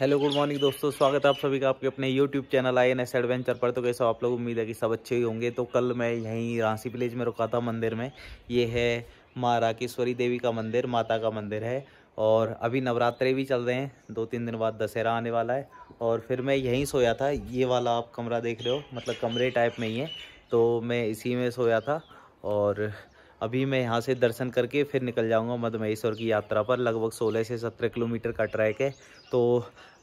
Hello good morning दोस्तों, स्वागत है आप सभी का आपके अपने यूट्यूब चैनल INS एडवेंचर पर। तो कैसे हो आप लोग, उम्मीद है कि सब अच्छे ही होंगे। तो कल मैं यहीं रांसी विलेज में रुका था मंदिर में। ये है माँ राकेश्वरी देवी का मंदिर, माता का मंदिर है। और अभी नवरात्रे भी चल रहे हैं, 2-3 दिन बाद दशहरा आने वाला है। और फिर मैं यहीं सोया था, ये वाला आप कमरा देख रहे हो, मतलब कमरे टाइप में ही है, तो मैं इसी में सोया था। और अभी मैं यहाँ से दर्शन करके फिर निकल जाऊँगा मध्य महेश्वर की यात्रा पर। लगभग 16 से 17 किलोमीटर का ट्रैक है। तो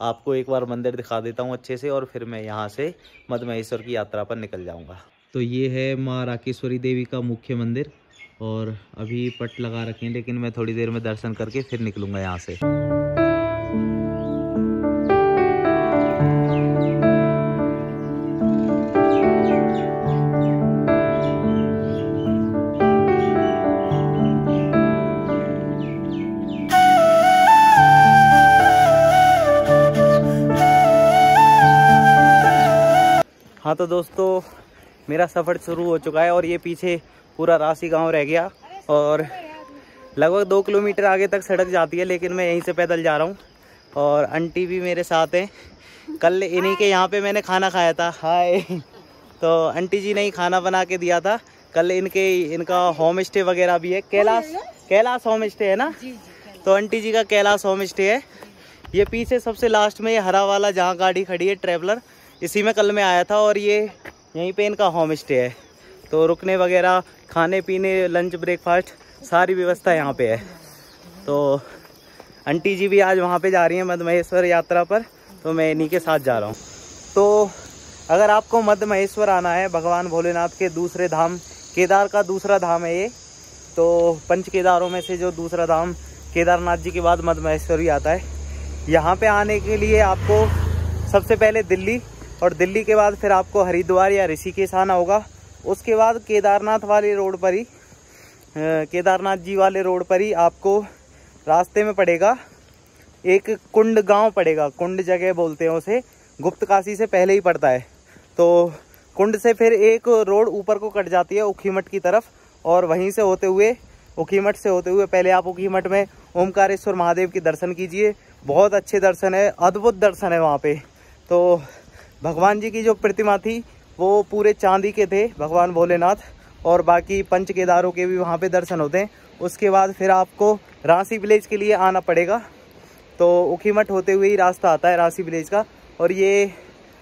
आपको एक बार मंदिर दिखा देता हूँ अच्छे से, और फिर मैं यहाँ से मध्य महेश्वर की यात्रा पर निकल जाऊँगा। तो ये है माँ राकेश्वरी देवी का मुख्य मंदिर, और अभी पट लगा रखे हैं, लेकिन मैं थोड़ी देर में दर्शन करके फिर निकलूँगा यहाँ से। हाँ तो दोस्तों, मेरा सफ़र शुरू हो चुका है और ये पीछे पूरा रासी गांव रह गया। और लगभग 2 किलोमीटर आगे तक सड़क जाती है, लेकिन मैं यहीं से पैदल जा रहा हूँ। और आंटी भी मेरे साथ हैं। कल इन्हीं के यहाँ पे मैंने खाना खाया था। हाय। तो आंटी जी ने ही खाना बना के दिया था। कल इनका होम स्टे वगैरह भी है। कैलाश होम स्टे है ना। तो आंटी जी का कैलाश होम स्टे है। ये पीछे सबसे लास्ट में ये हरा वाला जहाँ गाड़ी खड़ी है ट्रैवलर, इसी में कल मैं आया था। और ये यहीं पे इनका होम स्टे है। तो रुकने वगैरह, खाने पीने, लंच ब्रेकफास्ट, सारी व्यवस्था यहाँ पे है। तो आंटी जी भी आज वहाँ पे जा रही हैं मध्य महेश्वर यात्रा पर, तो मैं इन्हीं के साथ जा रहा हूँ। तो अगर आपको मध्य महेश्वर आना है, भगवान भोलेनाथ के दूसरे धाम, केदार का दूसरा धाम है ये। तो पंच केदारों में से जो दूसरा धाम केदारनाथ जी के बाद मध्य महेश्वर ही आता है। यहाँ पे आने के लिए आपको सबसे पहले दिल्ली, और दिल्ली के बाद फिर आपको हरिद्वार या ऋषिकेश आना होगा। उसके बाद केदारनाथ वाले रोड पर ही, केदारनाथ जी वाले रोड पर ही आपको रास्ते में पड़ेगा एक कुंड गांव पड़ेगा। कुंड जगह बोलते हैं उसे, गुप्त काशी से पहले ही पड़ता है। तो कुंड से फिर एक रोड ऊपर को कट जाती है ऊखीमठ की तरफ, और वहीं से होते हुए, ऊखीमठ से होते हुए पहले आप ऊखीमठ में ओमकारेश्वर महादेव के दर्शन कीजिए। बहुत अच्छे दर्शन है, अद्भुत दर्शन है वहाँ पे। तो भगवान जी की जो प्रतिमा थी वो पूरे चांदी के थे, भगवान भोलेनाथ। और बाकी पंच केदारों के भी वहाँ पे दर्शन होते हैं। उसके बाद फिर आपको रांसी विलेज के लिए आना पड़ेगा। तो ऊखीमठ होते हुए ही रास्ता आता है रांसी विलेज का। और ये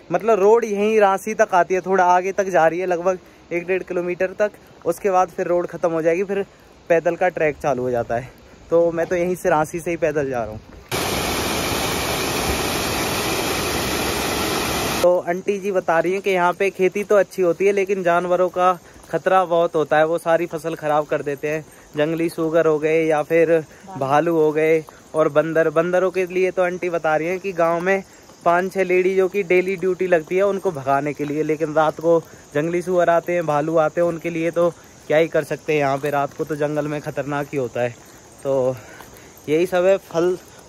मतलब रोड यहीं रांसी तक आती है, थोड़ा आगे तक जा रही है, लगभग 1-1.5 किलोमीटर तक। उसके बाद फिर रोड ख़त्म हो जाएगी, फिर पैदल का ट्रैक चालू हो जाता है। तो मैं तो यहीं से रांसी से ही पैदल जा रहा हूँ। तो आंटी जी बता रही हैं कि यहाँ पे खेती तो अच्छी होती है, लेकिन जानवरों का खतरा बहुत होता है। वो सारी फसल खराब कर देते हैं। जंगली सूगर हो गए या फिर भालू हो गए, और बंदरों के लिए तो आंटी बता रही हैं कि गांव में 5-6 लेडीजों की डेली ड्यूटी लगती है उनको भगाने के लिए। लेकिन रात को जंगली सूअर आते हैं, भालू आते हैं, उनके लिए तो क्या ही कर सकते हैं। यहाँ पे रात को तो जंगल में खतरनाक ही होता है। तो यही सब है।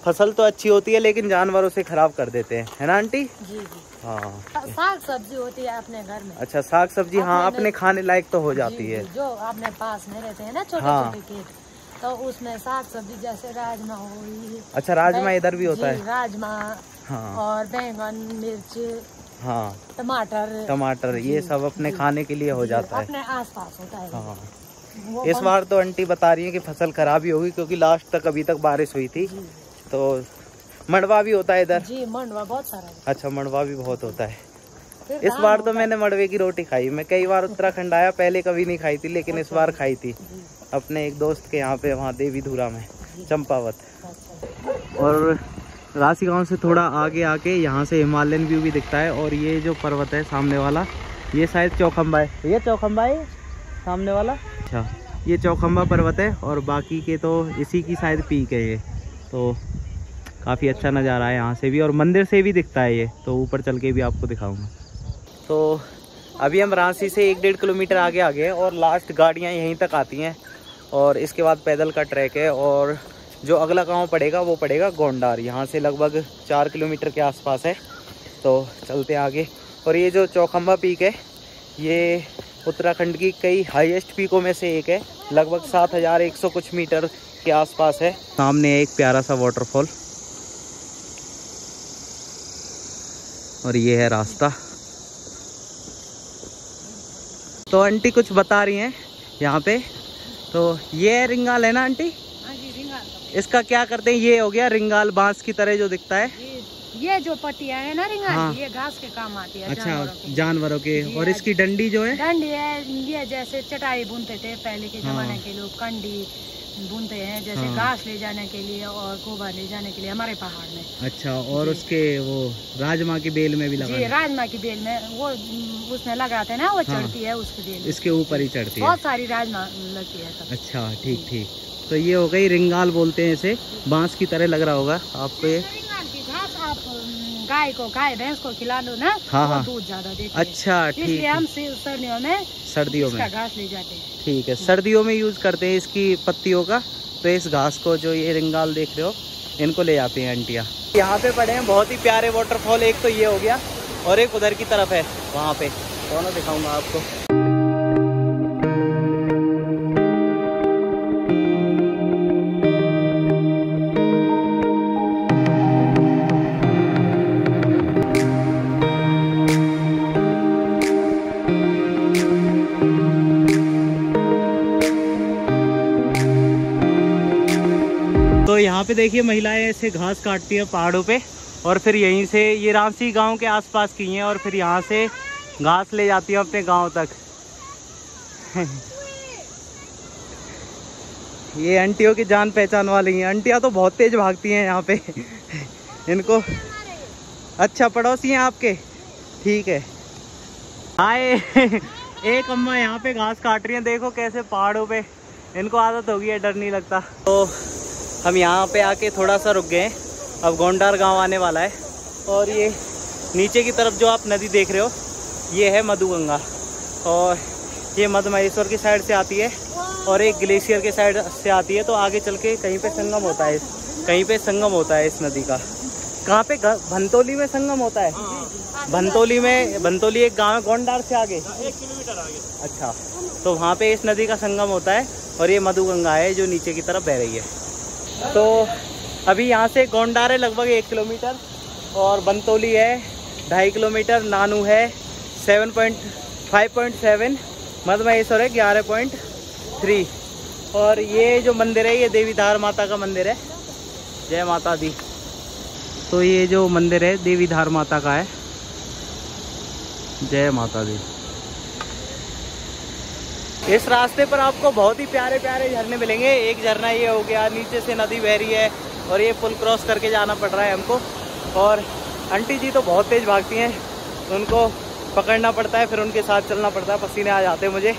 फसल तो अच्छी होती है, लेकिन जानवरों से खराब कर देते हैं, है ना आंटी? जी। हाँ, साग सब्जी होती है अपने घर में। अच्छा, साग सब्जी, हाँ, अपने खाने लायक तो हो जाती है। जो अपने पास में रहते हैं ना छोटे छोटे खेत, तो उसमें साग सब्जी जैसे राजमा हुई। अच्छा, राजमा इधर भी होता है? राजमा, हाँ, और बैंगन, मिर्च, हाँ, टमाटर, ये सब अपने खाने के लिए हो जाता है, अपने आसपास होता है। हाँ। इस बार तो आंटी बता रही है कि फसल खराब ही होगी, क्योंकि लास्ट तक अभी तक बारिश हुई थी। तो मंडवा भी होता है इधर? जी, मंडवा बहुत सारा। अच्छा, मंडवा भी बहुत होता है। इस बार तो मैंने मंडवे की रोटी खाई। मैं कई बार उत्तराखंड आया, पहले कभी नहीं खाई थी, लेकिन इस बार खाई थी अपने एक दोस्त के यहाँ पे, वहाँ देवी धुरा में, चंपावत। और रासी गांव से थोड़ा आगे आके यहाँ से हिमालयन व्यू भी दिखता है। और ये जो पर्वत है सामने वाला, ये शायद चौखंबा है। ये चौखंबा है सामने वाला? अच्छा, ये चौखंबा पर्वत है, और बाकी के तो इसी की शायद पीक है ये। तो काफ़ी अच्छा नज़ारा है यहाँ से भी, और मंदिर से भी दिखता है ये। तो ऊपर चल के भी आपको दिखाऊंगा। तो अभी हम रांसी से 1-1.5 किलोमीटर आगे आ गए, और लास्ट गाड़ियाँ यहीं तक आती हैं। और इसके बाद पैदल का ट्रैक है। और जो अगला गांव पड़ेगा वो पड़ेगा गोंडार, यहाँ से लगभग 4 किलोमीटर के आसपास है। तो चलते आगे। और ये जो चौखंबा पीक है, ये उत्तराखंड की कई हाईएस्ट पीकों में से एक है। लगभग 7100 कुछ मीटर के आसपास है। सामने एक प्यारा सा वाटरफॉल। और ये है रास्ता। तो आंटी कुछ बता रही हैं यहाँ पे। तो ये रिंगाल है ना आंटी? हाँ जी, रिंगाल। इसका क्या करते हैं? ये हो गया रिंगाल, बांस की तरह जो दिखता है। ये जो पट्टियाँ है ना रिंगाल, हाँ। ये घास के काम आती है। अच्छा, जानवरों के। और इसकी डंडी जो है? डंडी है, ये जैसे चटाई बुनते थे पहले के जमाने के लोग, कंडी बुनते हैं जैसे घास ले जाने के लिए और गोबर ले जाने के लिए हमारे पहाड़ में। अच्छा, और उसके वो राजमा की बेल में भी लगा? जी, राजमा की बेल में वो उसमें लगाते हैं ना, वो चढ़ती है उसकी बेल, इसके ऊपर ही चढ़ती है। बहुत सारी राजमा लगती है सब। अच्छा, ठीक ठीक। तो ये हो गई रिंगाल बोलते हैं इसे, बांस की तरह लग रहा होगा आपको ये। घास आप गाय को, गाय भैंस को खिला लो ना, हाँ, दूध ज्यादा देती है। अच्छा, ठीक। इसलिए हम सर्दियों में घास ले जाते हैं। ठीक है, सर्दियों में यूज करते हैं इसकी पत्तियों का। तो इस घास को, जो ये रिंगाल देख रहे हो, इनको ले जाती हैं आंटियाँ। यहाँ पे पड़े हैं बहुत ही प्यारे वाटरफॉल। एक तो ये हो गया और एक उधर की तरफ है, वहाँ पे दोनों दिखाऊंगा आपको। तो यहाँ पे देखिए महिलाएं ऐसे घास काटती हैं पहाड़ों पे, और फिर यहीं से, ये रांसी गांव के आसपास की हैं, और फिर यहाँ से घास ले जाती हैं अपने गांव तक। ये आंटियों की जान पहचान वाली हैं। आंटियाँ तो बहुत तेज भागती हैं यहाँ पे। इनको, अच्छा पड़ोसी हैं आपके? ठीक है। आए। एक अम्मा यहाँ पे घास काट रही हैं, देखो कैसे पहाड़ों पे। इनको आदत होगी है, डर नहीं लगता। तो हम यहाँ पे आके थोड़ा सा रुक गए। अब गोंडार गांव आने वाला है। और ये नीचे की तरफ जो आप नदी देख रहे हो, ये है मधुगंगा, और ये मध्य महेश्वर की साइड से आती है और एक ग्लेशियर के साइड से आती है। तो आगे चल के कहीं पे संगम होता है, कहीं पे संगम होता है इस नदी का। कहाँ पे? भंतोली में संगम होता है। भंतोली में, भंतोली एक गाँव है गोंडार से आगे, 1 किलोमीटर आगे। अच्छा, तो वहाँ पे इस नदी का संगम होता है, और ये मधुगंगा है जो नीचे की तरफ बह रही है। तो अभी यहाँ से गोंडार है लगभग 1 किलोमीटर, और बंतोली है 2.5 किलोमीटर, नानू है 5.7, मध्य महेश्वर है 11.3। और ये जो मंदिर है, ये देवीधार माता का मंदिर है। जय माता दी। तो ये जो मंदिर है देवीधार माता का है। जय माता दी। इस रास्ते पर आपको बहुत ही प्यारे प्यारे झरने मिलेंगे। एक झरना ये हो गया, नीचे से नदी बह रही है, और ये पुल क्रॉस करके जाना पड़ रहा है हमको। और आंटी जी तो बहुत तेज भागती हैं, उनको पकड़ना पड़ता है, फिर उनके साथ चलना पड़ता है, पसीने आ जाते हैं मुझे।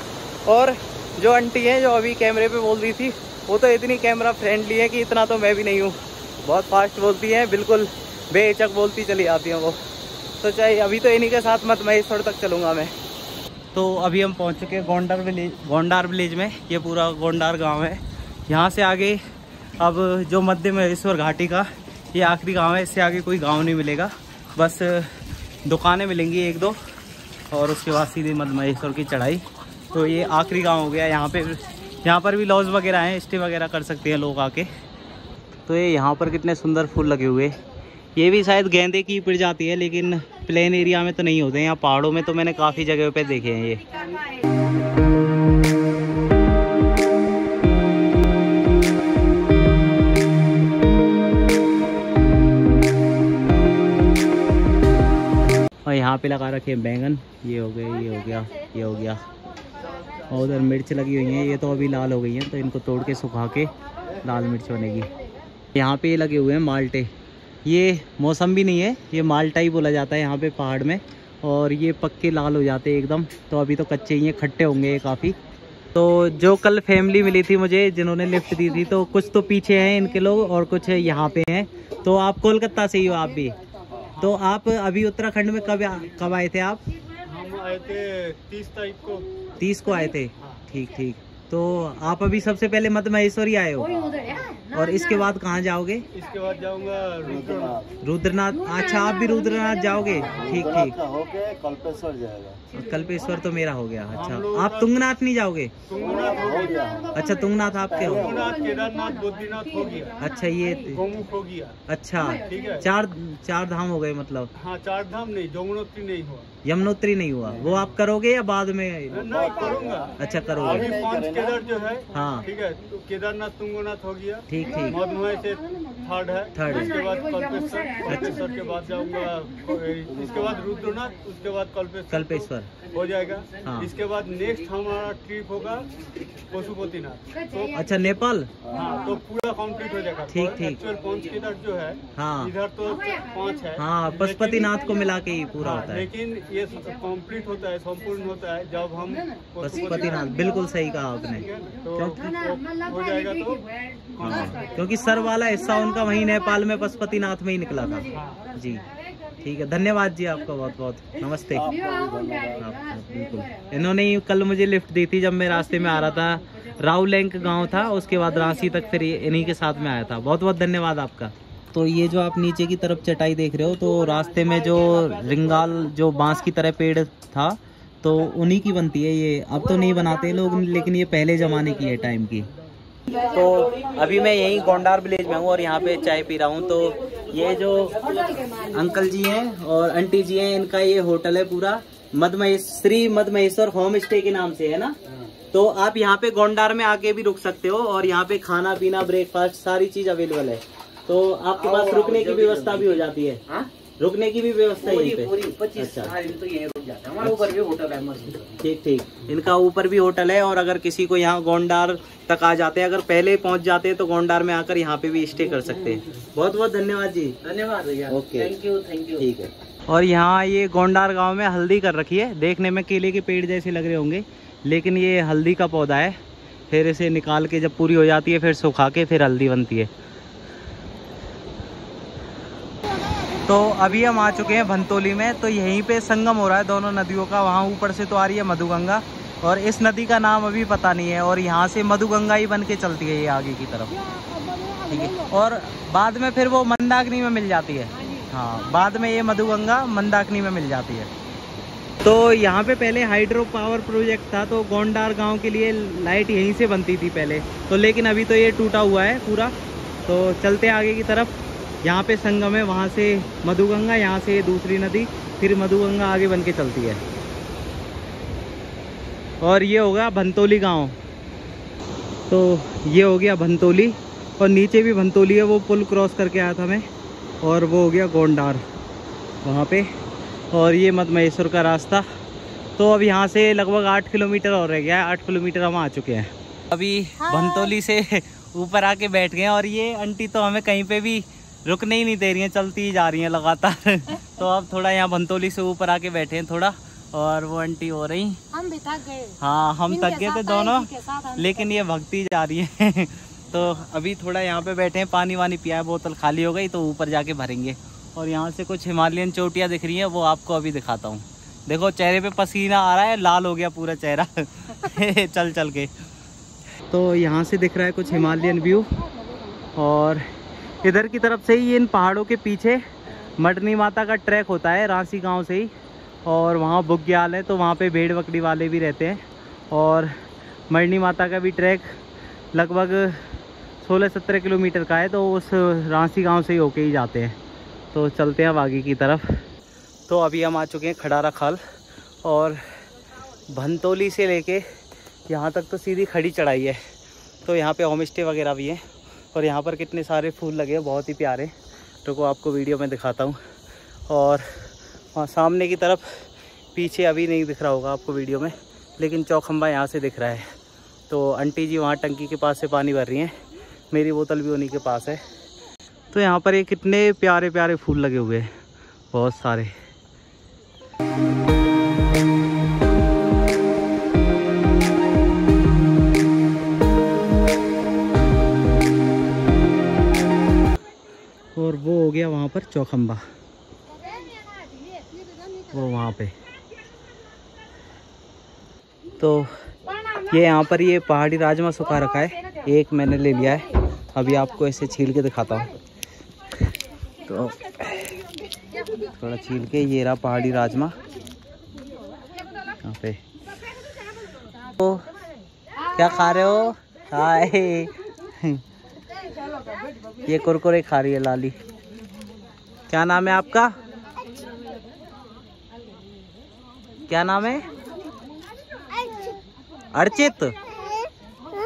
और जो आंटी हैं जो अभी कैमरे पे बोल रही थी, वो तो इतनी कैमरा फ्रेंडली है कि इतना तो मैं भी नहीं हूँ। बहुत फास्ट बोलती हैं, बिल्कुल बेहिचक बोलती चली आती हैं वो। तो चाहे अभी तो इन्हीं के साथ मत महेश्वर तक चलूँगा मैं। तो अभी हम पहुंच चुके हैं गोंडार विलेज में। ये पूरा गोंडार गांव है। यहाँ से आगे अब जो मध्य महेश्वर घाटी का ये आखिरी गांव है, इससे आगे कोई गांव नहीं मिलेगा, बस दुकानें मिलेंगी 1-2, और उसके बाद सीधे मध्य महेश्वर की चढ़ाई। तो ये आखिरी गांव हो गया। यहाँ पर भी लॉज वगैरह हैं, स्टे वगैरह कर सकते हैं लोग आके। तो ये यहाँ पर कितने सुंदर फूल लगे हुए। ये भी शायद गेंदे की प्रजाति है, लेकिन प्लेन एरिया में तो नहीं होते हैं। यहाँ पहाड़ों में तो मैंने काफ़ी जगह पे देखे हैं ये। और यहाँ पे लगा रखे हैं बैंगन। ये हो गए, ये हो गया, ये हो गया। और उधर मिर्च लगी हुई हैं, ये तो अभी लाल हो गई हैं, तो इनको तोड़ के सुखा के लाल मिर्च बनेगी। यहाँ पे ये लगे हुए हैं माल्टे। ये मौसम भी नहीं है, ये माल्टा ही बोला जाता है यहाँ पे पहाड़ में। और ये पक्के लाल हो जाते हैं एकदम। तो अभी तो कच्चे ही हैं, खट्टे होंगे ये काफ़ी। तो जो कल फैमिली मिली थी मुझे, जिन्होंने लिफ्ट दी थी, तो कुछ तो पीछे हैं इनके लोग और कुछ यहाँ पे हैं। तो आप कोलकाता से ही हो आप भी? तो आप अभी उत्तराखंड में कब आए थे आप? हम आए थे 30 तारीख को। 30 को आए थे। ठीक ठीक। तो आप अभी सबसे पहले मध्य महेश्वर ही आए हो? और इसके बाद कहाँ जाओगे? इसके बाद जाऊंगा रुद्रनाथ। रुद्रनाथ, अच्छा आप भी रुद्रनाथ जाओगे? ठीक ठीक। होके कल्पेश्वर जाएगा। कल्पेश्वर तो मेरा हो गया। अच्छा आप तुंगनाथ नहीं जाओगे? तुंगनाथ हो गया। अच्छा तुंगनाथ आपके हो? तुंगनाथ, केदारनाथ, बद्रीनाथ हो गया। अच्छा ये गौमुख हो गया। अच्छा ठीक है। चार धाम हो गए मतलब? हाँ 4 धाम नहीं, यमुनोत्री नहीं हुआ। यमुनोत्री नहीं हुआ, वो आप करोगे या बाद में? नहीं करूँगा। अच्छा करोगे। अभी 5 केदार जो है, हाँ ठीक है, तो केदारनाथ तुंगनाथ हो गया। ठीक ठीक। मधुमय से थर्ड है। थर्ड है। उसके बाद कल्पेश्वर के बाद जाऊंगा, इसके बाद रुद्रनाथ, उसके बाद कल्पेश्वर हो जाएगा। हाँ। इसके बाद नेक्स्ट हमारा ट्रिप होगा पशुपतिनाथ। तो अच्छा नेपाल। हाँ तो पूरा कंप्लीट हो जाएगा। ठीक ठीक। एक्चुअल 5 केदार जो है, हाँ इधर तो 5 है। हाँ पशुपतिनाथ को मिला के ही पूरा होता है। लेकिन ये कंप्लीट होता है, संपूर्ण होता है जब हम पशुपतिनाथ, बिल्कुल सही कहा आपने। तो हो जाएगा तो हाँ क्योंकि सर वाला हिस्सा उनका वहीं नेपाल में पशुपतिनाथ में ही निकला था जी। ठीक है, धन्यवाद जी आपका बहुत बहुत। नमस्ते। बिल्कुल, इन्होंने ही कल मुझे लिफ्ट दी थी जब मैं रास्ते में आ रहा था। राउलैंक गांव था, उसके बाद रांची तक फिर इन्हीं के साथ में आया था। बहुत बहुत धन्यवाद आपका। तो ये जो आप नीचे की तरफ चटाई देख रहे हो, तो रास्ते में जो रिंगाल जो बांस की तरह पेड़ था तो उन्हीं की बनती है ये। अब तो नहीं बनाते लोग, लेकिन ये पहले ज़माने की है, टाइम की। तो अभी मैं यहीं गोंडार विलेज में हूँ और यहाँ पे चाय पी रहा हूँ। तो ये जो अंकल जी हैं और आंटी जी हैं, इनका ये होटल है पूरा श्री मधमहेश्वर होम स्टे के नाम से है ना। तो आप यहाँ पे गोंडार में आके भी रुक सकते हो और यहाँ पे खाना पीना ब्रेकफास्ट सारी चीज अवेलेबल है। तो आपके पास रुकने की व्यवस्था भी हो जाती है। रुकने की भी व्यवस्था यहीं पे? अच्छा तो यहीं रुक जाता है। हमारा ऊपर भी होटल है। ठीक ठीक, इनका ऊपर भी होटल है। और अगर किसी को यहाँ गोंडार तक आ जाते हैं, अगर पहले पहुँच जाते हैं तो गोंडार में आकर यहाँ पे भी स्टे कर सकते हैं। बहुत बहुत धन्यवाद जी। धन्यवाद भैया। ओके थैंक यू ठीक है। और यहाँ ये गोंडार गांव में हल्दी कर रखी है। देखने में केले के पेड़ जैसे लग रहे होंगे, लेकिन ये हल्दी का पौधा है। फिर इसे निकाल के जब पूरी हो जाती है फिर सुखा के फिर हल्दी बनती है। तो अभी हम आ चुके हैं भंतोली में। तो यहीं पे संगम हो रहा है दोनों नदियों का। वहाँ ऊपर से तो आ रही है मधुगंगा और इस नदी का नाम अभी पता नहीं है। और यहाँ से मधुगंगा ही बन के चलती है ये आगे की तरफ, ठीक है। और बाद में फिर वो मंदाकिनी में मिल जाती है। हाँ बाद में ये मधुगंगा मंदाकिनी में मिल जाती है। तो यहाँ पे पहले हाइड्रो पावर प्रोजेक्ट था, तो गोंडार गांव के लिए लाइट यहीं से बनती थी पहले तो, लेकिन अभी तो ये टूटा हुआ है पूरा। तो चलते आगे की तरफ, यहाँ पे संगम है, वहाँ से मधुगंगा, यहाँ से दूसरी नदी, फिर मधुगंगा आगे बन के चलती है। और ये होगा भंतोली गांव। तो ये हो गया भंतोली और नीचे भी भंतोली है, वो पुल क्रॉस करके आया था मैं। और वो हो गया गोंडार वहाँ पे। और ये मधमहेश्वर का रास्ता। तो अब यहाँ से लगभग 8 किलोमीटर और रह गया है। 8 किलोमीटर हम आ चुके हैं। अभी भंतोली से ऊपर आके बैठ गए और ये आंटी तो हमें कहीं पे भी रुकने ही नहीं दे रही हैं, चलती ही जा रही हैं लगातार। तो अब थोड़ा यहाँ भंतोली से ऊपर आके बैठे हैं थोड़ा। और वो आंटी हो रही, हम भी थक गए। हाँ हम थक गए थे दोनों, लेकिन ये भक्ति जा रही है। तो अभी थोड़ा यहाँ पे बैठे हैं, पानी वानी पिया है, बोतल खाली हो गई तो ऊपर जाके भरेंगे। और यहाँ से कुछ हिमालयन चोटियाँ दिख रही हैं, वो आपको अभी दिखाता हूँ। देखो चेहरे पे पसीना आ रहा है, लाल हो गया पूरा चेहरा चल चल के। तो यहाँ से दिख रहा है कुछ हिमालयन व्यू। और इधर की तरफ से ही इन पहाड़ों के पीछे मटनी माता का ट्रैक होता है रांची गांव से ही। और वहाँ बुग्याल है, तो वहाँ पे भेड़ बकरी वाले भी रहते हैं। और मटनी माता का भी ट्रैक लगभग 16-17 किलोमीटर का है, तो उस रांची गांव से ही होके ही जाते हैं। तो चलते हैं अब आगे की तरफ। तो अभी हम आ चुके हैं खड़ारा खाल। और भंतोली से लेके यहाँ तक तो सीधी खड़ी चढ़ाई है। तो यहाँ पे होम स्टे वगैरह भी है। और यहाँ पर कितने सारे फूल लगे हैं, बहुत ही प्यारे। तो आपको वीडियो में दिखाता हूँ। और वहाँ सामने की तरफ पीछे अभी नहीं दिख रहा होगा आपको वीडियो में, लेकिन चौखंबा यहाँ से दिख रहा है। तो आंटी जी वहाँ टंकी के पास से पानी भर रही हैं, मेरी बोतल भी उन्हीं के पास है। तो यहाँ पर ये कितने प्यारे प्यारे फूल लगे हुए हैं, बहुत सारे। और वो हो गया वहाँ पर चौखंबा, वो वहाँ पे। तो ये यहाँ पर ये पहाड़ी राजमा सुखा रखा है, एक मैंने ले लिया है। अभी आपको ऐसे छील के दिखाता हूँ। तो थोड़ा छील के, ये रहा पहाड़ी राजमा यहाँ पे। तो क्या खा रहे हो? हाय ये कुरकुरे खा रही है लाली। क्या नाम है आपका? क्या नाम है? अर्चित।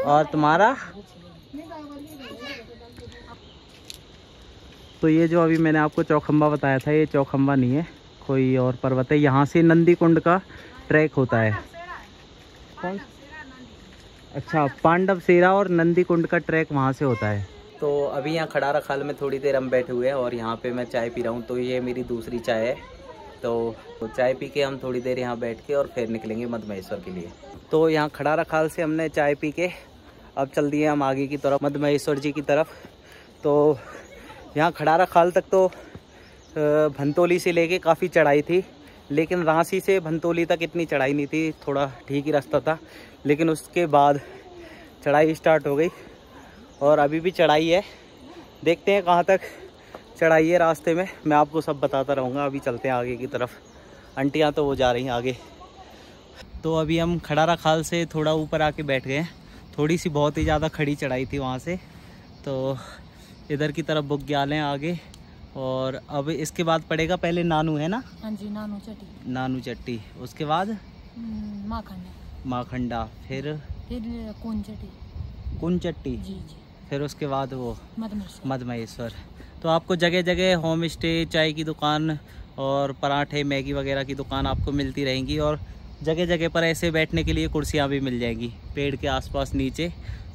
और तुम्हारा? तो ये जो अभी मैंने आपको चौखंबा बताया था, ये चौखंबा नहीं है, कोई और पर्वत है। यहाँ से नंदी कुंड का ट्रैक होता है। कौन? अच्छा, पांडव सेरा और नंदी कुंड का ट्रैक वहाँ से होता है। तो अभी यहाँ खड़ारा खाल में थोड़ी देर हम बैठे हुए हैं और यहाँ पे मैं चाय पी रहा हूँ। तो ये मेरी दूसरी चाय है। तो चाय पी के हम थोड़ी देर यहाँ बैठ के और फिर निकलेंगे मद महेश्वर के लिए। तो यहाँ खड़ारा खाल से हमने चाय पी के अब चल दिए हम आगे की तरफ, मद महेश्वर जी की तरफ। तो यहाँ खड़ारा खाल तक तो भंतोली से लेके काफ़ी चढ़ाई थी, लेकिन रांसी से भंतोली तक इतनी चढ़ाई नहीं थी, थोड़ा ठीक ही रास्ता था। लेकिन उसके बाद चढ़ाई स्टार्ट हो गई और अभी भी चढ़ाई है। देखते हैं कहाँ तक चढ़ाई है रास्ते में, मैं आपको सब बताता रहूँगा। अभी चलते हैं आगे की तरफ। आंटियाँ तो वो जा रही हैं आगे। तो अभी हम खड़ारा खाल से थोड़ा ऊपर आके बैठ गए हैं। थोड़ी सी बहुत ही ज़्यादा खड़ी चढ़ाई थी वहाँ से। तो इधर की तरफ बुग्याल हैं आगे। और अब इसके बाद पड़ेगा, पहले नानू है ना? हाँ जी, नानू चट्टी। नानू चट्टी, उसके बाद माखंडा। माखंडा, फिर कुन चट्टी, जी जी, फिर उसके बाद वो मद महेश्वर। तो आपको जगह जगह होम स्टे, चाय की दुकान और पराठे, मैगी वगैरह की दुकान आपको मिलती रहेंगी। और जगह जगह पर ऐसे बैठने के लिए कुर्सियाँ भी मिल जाएंगी पेड़ के आसपास नीचे।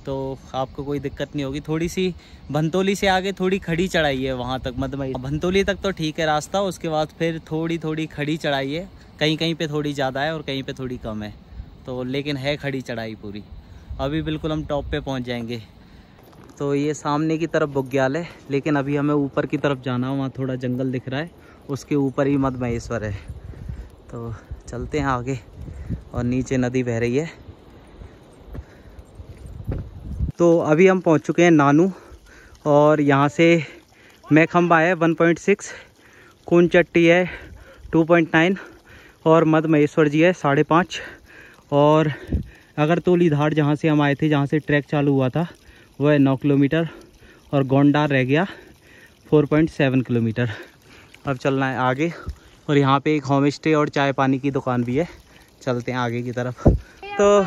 तो आपको कोई दिक्कत नहीं होगी। थोड़ी सी भंतोली से आगे थोड़ी खड़ी चढ़ाई है वहाँ तक, मद महेश्वर। भंतोली तक तो ठीक है रास्ता, उसके बाद फिर थोड़ी थोड़ी खड़ी चढ़ाई है। कहीं कहीं पे थोड़ी ज़्यादा है और कहीं पे थोड़ी कम है। तो लेकिन है खड़ी चढ़ाई पूरी। अभी बिल्कुल हम टॉप पे पहुँच जाएंगे। तो ये सामने की तरफ बुग्याल है, लेकिन अभी हमें ऊपर की तरफ जाना है। वहाँ थोड़ा जंगल दिख रहा है, उसके ऊपर ही मद महेश्वर है। तो चलते हैं आगे। और नीचे नदी बह रही है। तो अभी हम पहुंच चुके हैं नानू। और यहाँ से मैखंबा है 1.6, कुन चट्टी है 2.9 और मद महेश्वर जी है 5.5। और अगरतोली धार जहाँ से हम आए थे, जहाँ से ट्रैक चालू हुआ था, वह है 9 किलोमीटर। और गोंडार रह गया 4.7 किलोमीटर। अब चलना है आगे। और यहाँ पे एक होम स्टे और चाय पानी की दुकान भी है। चलते हैं आगे की तरफ। तो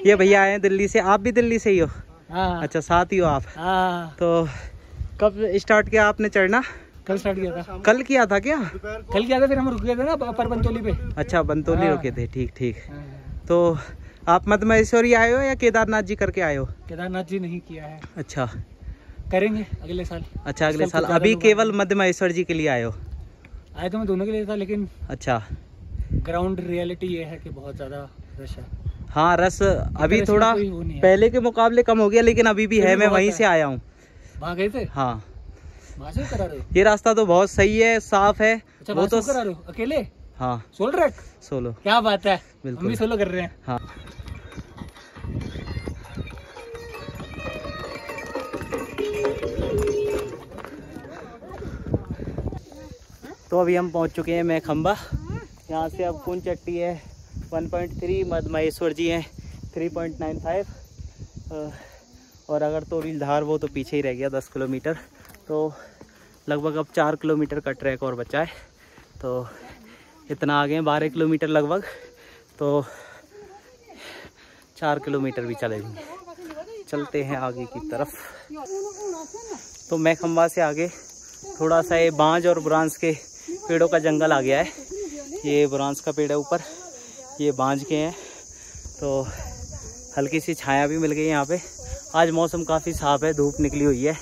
ये भैया आए हैं दिल्ली से। आप भी दिल्ली से ही हो? हाँ। अच्छा, साथ ही हो आप? हाँ। तो कब स्टार्ट किया आपने चढ़ना? कल स्टार्ट किया था। कल किया था क्या? कल किया था, फिर हम रुक गए थे ना पर बंतोली पे। अच्छा, बंतोली रुके थे, ठीक ठीक। तो आप मद महेश्वर ही आए हो या केदारनाथ जी करके आए हो? केदारनाथ जी नहीं किया है। अच्छा, करेंगे अगले साल। अच्छा अगले साल। अभी केवल मद महेश्वर जी के लिए आए हो? आए तो मैं दोनों के लिए था, लेकिन अच्छा, ग्राउंड रियलिटी ये है कि बहुत ज़्यादा रश है। हाँ, रस अभी थोड़ा पहले के मुकाबले कम हो गया, लेकिन अभी भी है। मैं वहीं से आया हूँ। वहाँ गए थे? हाँ। वहाँ से करा रहे हो? ये रास्ता तो बहुत सही है, साफ है। अच्छा, वो तो करा रहे हो अकेले? हाँ, सोलो ट्रैक? सोलो। क्या बात है, बिल्कुल। हम भी सोलो कर रहे हैं। हाँ। तो अभी हम पहुंच चुके हैं मैखंबा। यहाँ से अब कुन चट्टी है 1.3, मद महेश्वर जी हैं 3.95 और अगर तोरील धार वो तो पीछे ही रह गया 10 किलोमीटर। तो लगभग अब 4 किलोमीटर का ट्रैक और बचा है। तो इतना आगे 12 किलोमीटर लगभग, तो 4 किलोमीटर भी चलेंगे। चलते हैं आगे की तरफ। तो मैखंबा से आगे थोड़ा सा ये बांज और बुरांस के पेड़ों का जंगल आ गया है। ये बुरांस का पेड़ है ऊपर, ये बांज के हैं। तो हल्की सी छाया भी मिल गई यहाँ पे। आज मौसम काफ़ी साफ है, धूप निकली हुई है।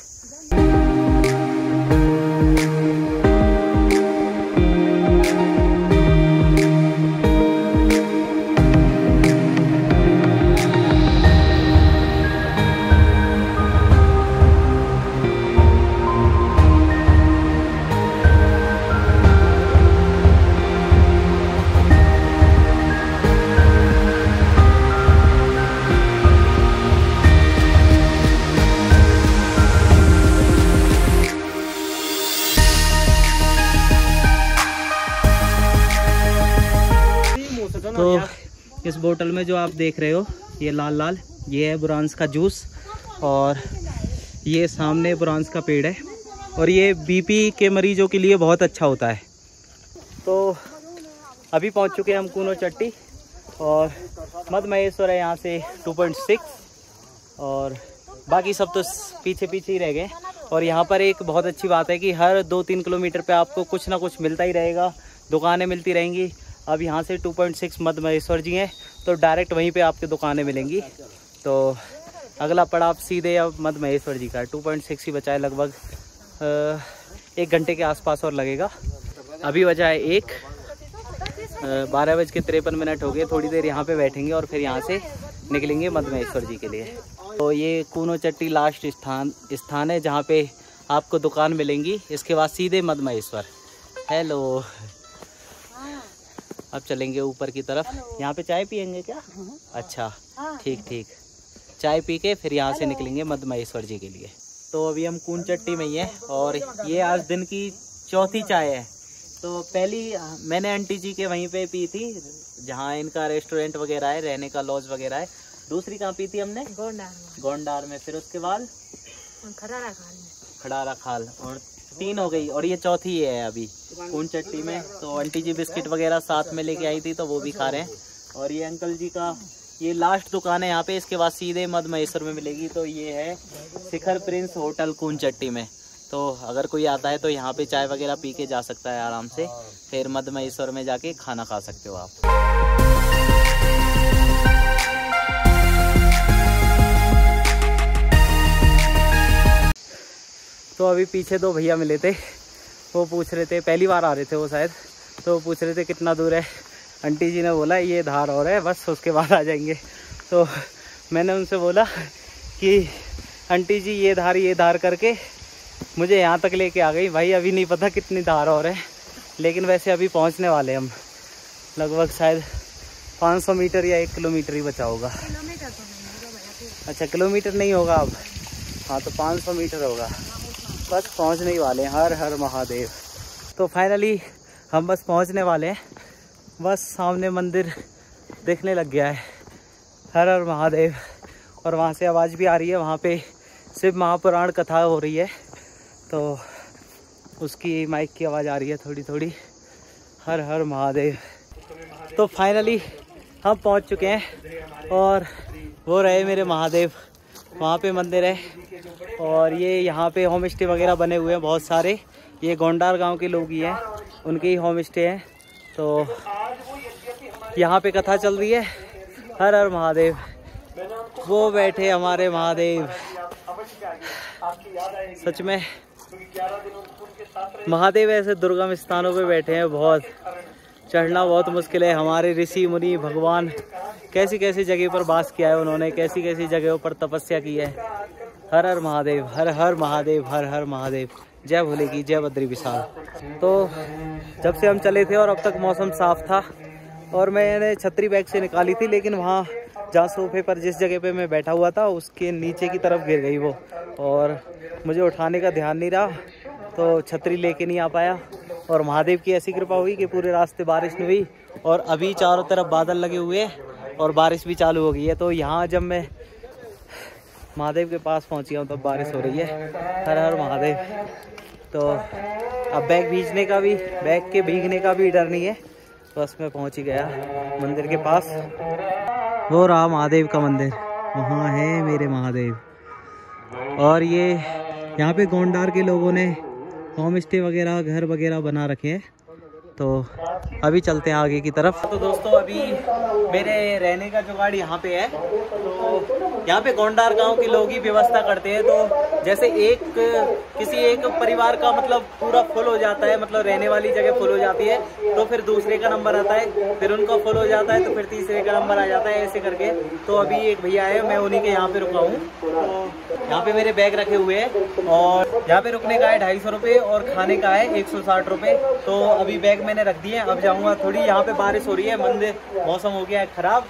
तो इस बोतल में जो आप देख रहे हो ये लाल लाल, ये है बुरांस का जूस, और ये सामने बुरांस का पेड़ है, और ये बीपी के मरीजों के लिए बहुत अच्छा होता है। तो अभी पहुंच चुके हैं हम कूनो चट्टी, और मद महेश्वर है यहाँ से 2.6, और बाकी सब तो पीछे पीछे ही रह गए। और यहाँ पर एक बहुत अच्छी बात है कि हर 2-3 किलोमीटर पे आपको कुछ ना कुछ मिलता ही रहेगा, दुकानें मिलती रहेंगी। अब यहाँ से 2.6 मद महेश्वर जी हैं, तो डायरेक्ट वहीं पे आपकी दुकानें मिलेंगी। तो अगला पड़ाव सीधे अब मद महेश्वर जी का है। 2.6 ही बचा है, लगभग 1 घंटे के आसपास और लगेगा। अभी बजा है 1, 12:53 हो गए। थोड़ी देर यहाँ पे बैठेंगे और फिर यहाँ से निकलेंगे मद महेश्वर जी के लिए। तो ये कूनो चट्टी लास्ट स्थान है जहाँ पे आपको दुकान मिलेंगी। इसके बाद सीधे मद महेश्वर। हेलो, अब चलेंगे ऊपर की तरफ। यहाँ पे चाय पियेंगे क्या? अच्छा, ठीक ठीक, चाय पी के फिर यहाँ से निकलेंगे मद महेश्वर जी के लिए। तो अभी हम कून चट्टी में ही हैं, और ये आज दिन की चौथी चाय है। तो पहली मैंने आंटी जी के वहीं पे पी थी, जहाँ इनका रेस्टोरेंट वगैरह है, रहने का लॉज वगैरह है। दूसरी कहाँ पी थी हमने? गोंडार में। फिर उसके बाद खड़ारा खाल, और 3 हो गई, और ये चौथी है अभी कून चट्टी में। तो आंटी जी बिस्किट वगैरह साथ में लेके आई थी, तो वो भी खा रहे हैं। और ये अंकल जी का ये लास्ट दुकान है यहाँ पे, इसके बाद सीधे मद महेश्वर में मिलेगी। तो ये है शिखर प्रिंस होटल कून चट्टी में। तो अगर कोई आता है तो यहाँ पे चाय वगैरह पी के जा सकता है आराम से, फिर मद महेश्वर में जाके खाना खा सकते हो आप। तो अभी पीछे 2 भैया मिले थे, वो पूछ रहे थे, पहली बार आ रहे थे वो शायद, तो वो पूछ रहे थे कितना दूर है। आंटी जी ने बोला ये धार और है बस, उसके बाद आ जाएंगे। तो मैंने उनसे बोला कि आंटी जी ये धार करके मुझे यहाँ तक लेके आ गई। भाई अभी नहीं पता कितनी धार और है, लेकिन वैसे अभी पहुँचने वाले हम। लगभग शायद 500 मीटर या 1 किलोमीटर ही बचा होगा। अच्छा, किलोमीटर नहीं होगा अब, हाँ तो 500 मीटर होगा, बस पहुँचने ही वाले हैं। हर हर महादेव। तो फाइनली हम बस पहुँचने वाले हैं, बस सामने मंदिर दिखने लग गया है। हर हर महादेव। और वहाँ से आवाज़ भी आ रही है, वहाँ पे शिव महापुराण कथा हो रही है, तो उसकी माइक की आवाज़ आ रही है थोड़ी थोड़ी। हर हर महादेव। तो फाइनली हम पहुँच चुके हैं, और वो रहे मेरे महादेव। वहाँ पे मंदिर है, और ये यहाँ पे होम स्टे वगैरह बने हुए हैं बहुत सारे। ये गोंडार गांव के लोग ही हैं, उनके ही होम स्टे हैं। तो यहाँ पे कथा चल रही है। हर हर महादेव। वो बैठे हमारे महादेव, सच में महादेव ऐसे दुर्गम स्थानों पे बैठे हैं, बहुत चढ़ना बहुत मुश्किल है। हमारे ऋषि मुनि भगवान कैसी कैसी जगह पर वास किया है उन्होंने, कैसी कैसी जगहों पर तपस्या की है। हर हर महादेव, हर हर महादेव, हर हर महादेव। जय भोले की जय, बद्री विशाल। तो जब से हम चले थे और अब तक मौसम साफ था, और मैंने छतरी बैग से निकाली थी, लेकिन वहाँ जहाँ सोफे पर जिस जगह पे मैं बैठा हुआ था उसके नीचे की तरफ गिर गई वो, और मुझे उठाने का ध्यान नहीं रहा, तो छतरी लेके नहीं आ पाया। और महादेव की ऐसी कृपा हुई कि पूरे रास्ते बारिश नहीं हुई, और अभी चारों तरफ बादल लगे हुए और बारिश भी चालू हो गई है। तो यहाँ जब मैं महादेव के पास पहुँच गया हूँ तब बारिश हो रही है। हर हर महादेव। तो अब बैग भीगने के भीगने का भी डर नहीं है, बस मैं पहुँच ही गया मंदिर के पास। वो रहा महादेव का मंदिर, वहाँ है मेरे महादेव। और ये यहाँ पे गोंडार के लोगों ने होम स्टे वगैरह, घर वगैरह बना रखे हैं। तो अभी चलते हैं आगे की तरफ। तो दोस्तों अभी मेरे रहने का जुगाड़ यहाँ पे है। तो यहाँ पे गोंडार गांव के लोग ही व्यवस्था करते हैं। तो जैसे किसी एक परिवार का मतलब पूरा फुल हो जाता है, मतलब रहने वाली जगह फुल हो जाती है, तो फिर दूसरे का नंबर आता है, फिर उनका फुल हो जाता है, तो फिर तीसरे का नंबर आ जाता है, ऐसे करके। तो अभी एक भैया है, मैं उन्हीं के यहाँ पे रुका हूँ। तो यहाँ पे मेरे बैग रखे हुए हैं, और यहाँ पे रुकने का है 250 रुपये और खाने का है 160 रुपये। तो अभी बैग मैंने रख दिए, अब जाऊँगा। थोड़ी यहाँ पे बारिश हो रही है, मंदिर मौसम हो गया है खराब,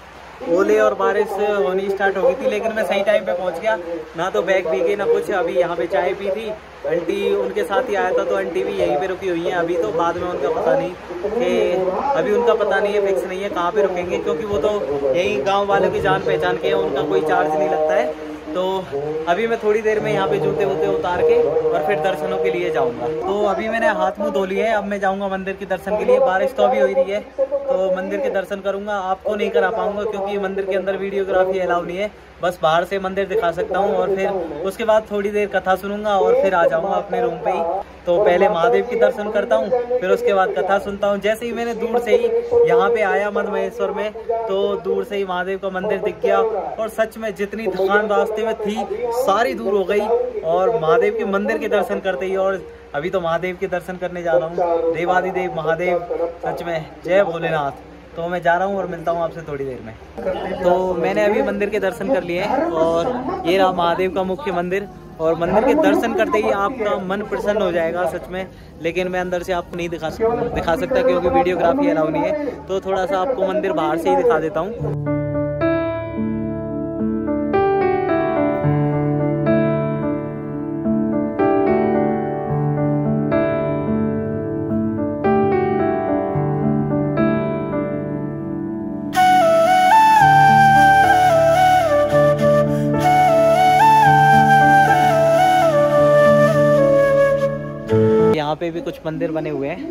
ओले और बारिश होनी स्टार्ट हो गई थी, लेकिन मैं सही टाइम पे पहुंच गया। ना तो बैग भीगे ना कुछ। अभी यहाँ पे चाय पी थी, आंटी उनके साथ ही आया था, तो आंटी भी यहीं पे रुकी हुई हैं अभी। तो बाद में उनका पता नहीं कि अभी उनका पता नहीं है, फिक्स नहीं है कहाँ पे रुकेंगे, क्योंकि वो तो यही गाँव वालों की जान पहचान के, उनका कोई चार्ज नहीं लगता है। तो अभी मैं थोड़ी देर में यहाँ पे जूते वूते उतार के और फिर दर्शनों के लिए जाऊँगा। तो अभी मैंने हाथ मुँह धो लिए है, अब मैं जाऊँगा मंदिर के दर्शन के लिए। बारिश तो अभी हो रही है, तो मंदिर के दर्शन करूँगा। आपको नहीं करा पाऊँगा क्योंकि मंदिर के अंदर वीडियोग्राफी अलाउ नहीं है, बस बाहर से मंदिर दिखा सकता हूँ। और फिर उसके बाद थोड़ी देर कथा सुनूंगा और फिर आ जाऊँगा अपने रूम पे ही। तो पहले महादेव की दर्शन करता हूँ, फिर उसके बाद कथा सुनता हूँ। जैसे ही मैंने दूर से ही यहाँ पे आया मद महेश्वर में, तो दूर से ही महादेव का मंदिर दिख गया। और सच में जितनी थकान रास्ते में थी सारी दूर हो गई, और महादेव के मंदिर के दर्शन करते ही। और अभी तो महादेव के दर्शन करने जा रहा हूँ, देवादिदेव महादेव, सच में जय भोलेनाथ। तो मैं जा रहा हूँ और मिलता हूँ आपसे थोड़ी देर में। तो मैंने अभी मंदिर के दर्शन कर लिए हैं, और ये रहा महादेव का मुख्य मंदिर। और मंदिर के दर्शन करते ही आपका मन प्रसन्न हो जाएगा सच में। लेकिन मैं अंदर से आपको नहीं दिखा सकता क्योंकि वीडियोग्राफी अलाउ नहीं है। तो थोड़ा सा आपको मंदिर बाहर से ही दिखा देता हूँ। यहाँ पे भी कुछ मंदिर बने हुए हैं,